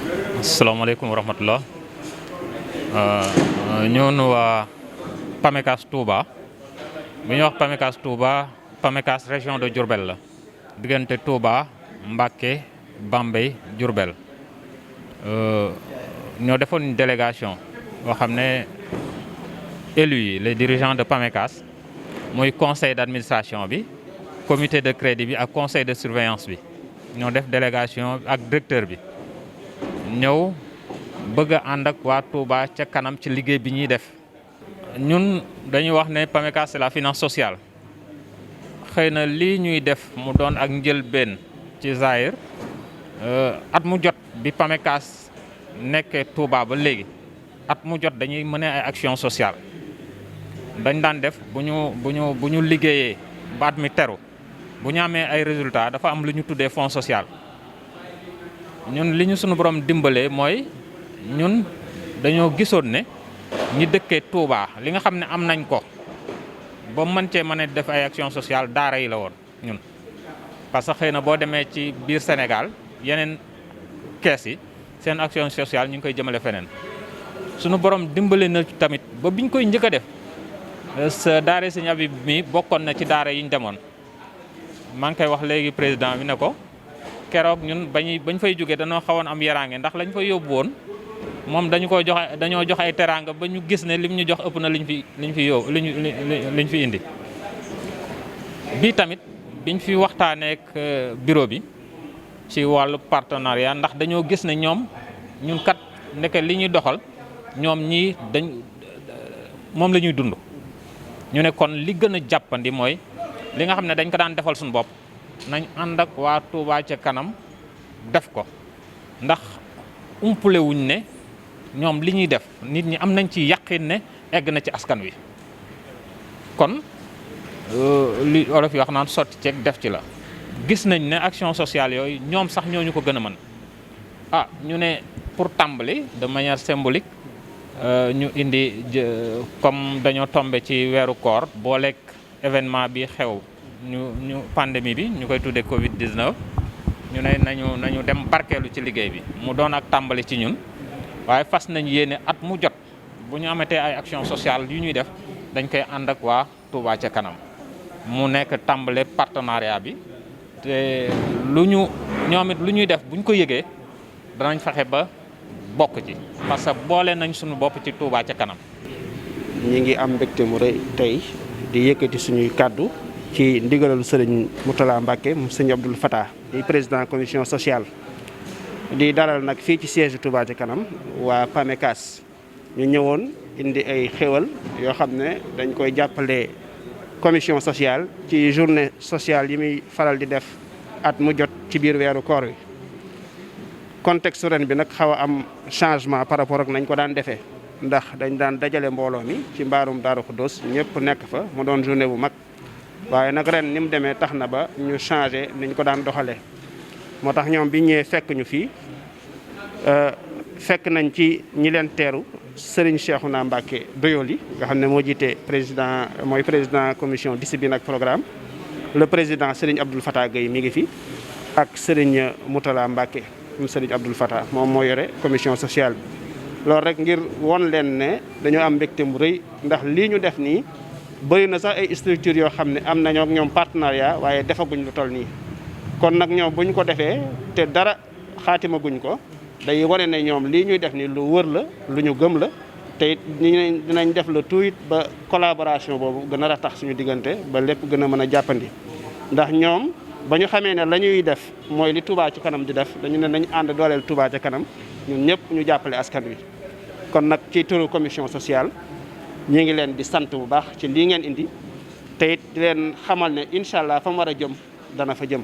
asalaamaaleykum wa rahmatullah ñoon waa PAMECAS Touba bu ñuy wax PAMECAS Touba PAMECAS région de Diourbel la diggante Touba Mbacké Bambey Diourbel ñoo defoon une délégation boo xam ne élus yi les dirigeants de PAMECAS mooy conseil d'administration bi comité de crédit bi ak conseil de surveillance bi ñoo def délégation ak directeur bi ñëw bëgg a ànd ak waa Touba ca kanam ci liggéey bi ñuy def. ñun dañuy wax ne PAMECAS c'est la finance sociale xëy na lii ñuy def mu doon ak njëlbéen ci Zaïre at mu jot bi PAMECAS nekkee Touba ba léegi at mu jot dañuy mener ay action sociale dañ daan def bu ñu liggéeyee ba at mi teru bu ñu amee ay résultats dafa am lu ñu tuddee fonds social. ñun li ñu sunu borom dimbalee mooy ñun dañoo gisoon ne ñi dëkkee Touba li nga xam ne am nañ ko ba mën cee mën a def ay action sociale daara yi la woon ñun. parce que xëy na boo demee ci biir Sénégal yeneen kees yi seen action sociale ñu ngi koy jëmale feneen sunu borom dimbale na tamit ba biñ koy njëkk a def sa daara Sëñ Abib mi bokkoon na ci daara yi ñu demoon. maa ngi koy wax léegi président bi ne ko keroog ñun bañ fay jógee dañoo xawoon am yaraange ndax lañ fa yóbbu woon moom dañoo jox ay teraanga ba ñu gis ne lim ñu jox ëpp na liñ fi indi. bii tamit biñ fi waxtaanee ak bureau bi ci wàllu partenariat ndax dañoo gis ne ñoom ñun kat ndeke li ñuy doxal ñoom ñii moom la ñuy dund. ñu ne kon li gën a jàppandi mooy li nga xam ne dañ ko daan defal suñu bopp nañ ànd ak waa Touba ca kanam def ko ndax umpule wuñ ne ñoom li ñuy def nit ñi am nañ ci yàqin ne egg na ci askan wi. kon li olof yi wax naan sotti ceeg def ci la gis nañ ne action sociale yooyu ñoom sax ñooñu ko gën a mën. ñu ne pour tàmbali de manière symbolique ñu indi comme dañoo tombé ci weeru koor booleeg événement bi xew ñu pandémie bi ñu koy tuddee Covid 19 ñu ne nañu dem barkeelu ci liggéey bi mu doon ak tàmbali ci ñun waaye fas nañ yéene at mu jot bu ñu amatee ay action sociale yu ñuy def dañ koy ànd ak waa Touba ca kanam mu nekk tàmbale partenariat bi te ñoom it lu ñuy def buñ ko yëgee danañ fexe ba bokk ci parce que boole nañ suñu bopp ci Touba ca kanam. ñi ngi am mbégte mu rëy tey di yëkkati suñuy kàddu ci ndigalal sëriñ Moutala Mbacké mu sëriñ Abdoul Fatah di président commission sociale di dalal nag fii ci siège Touba ca kanam waa PAMECAS ñu ñëwoon indi ay xéwal yoo xam ne dañ koy jàppale commission sociale ci journée sociale yi muy faral di def at mu jot ci biir weeru koor wi. contexte ren bi nag xaw a am changement par rapport ak nañ ko daan defee ndax dañ daan dajale mbooloo mi ci mbaarum Daaru Xuddoos ñëpp nekk fa mu doon journée bu mag waaye nag ren ni mu demee tax na ba ñu changé niñ ko daan doxalee. moo tax ñoom bi ñëwee fekk ñu fii fekk nañ ci ñi leen teeru Serigne Cheikhouna Mbacké Doyoli nga xam ne moo jiite mooy président commission discipline ak programme le président Serigne Abdoul Fatah Gueye mi ngi fi ak Serigne Moutala Mbacké Serigne Abdoul Fatah moom moo yore commission sociale bi. loolu rek ngir won leen ne dañoo am mbégte mu rëy ndax lii ñu def nii bëri na sax ay structures yoo xam ne am nañoo ak ñoom partenariat waaye defaguñ lu toll nii. kon nag ñoom bu ñu ko defee te dara xaatimaguñ ko day wane ne ñoom lii ñuy def nii lu wër la lu ñu gëm la te it dinañ def le tout it ba collaboration boobu gën a ratax suñu diggante ba lépp gën a mën a jàppandi ndax ñoom. ba ñu xamee ne la ñuy def mooy li Touba ci kanam di def dañu ne nañ ànd dooleel Touba ca kanam ñun ñëpp ñu jàppale askan wi. kon nag ci turu commission sociale ñi ngi leen di sant bu baax ci lii ngeen indi te it di leen xamal ne incha allah fa mu war a jëm dana fa jëm.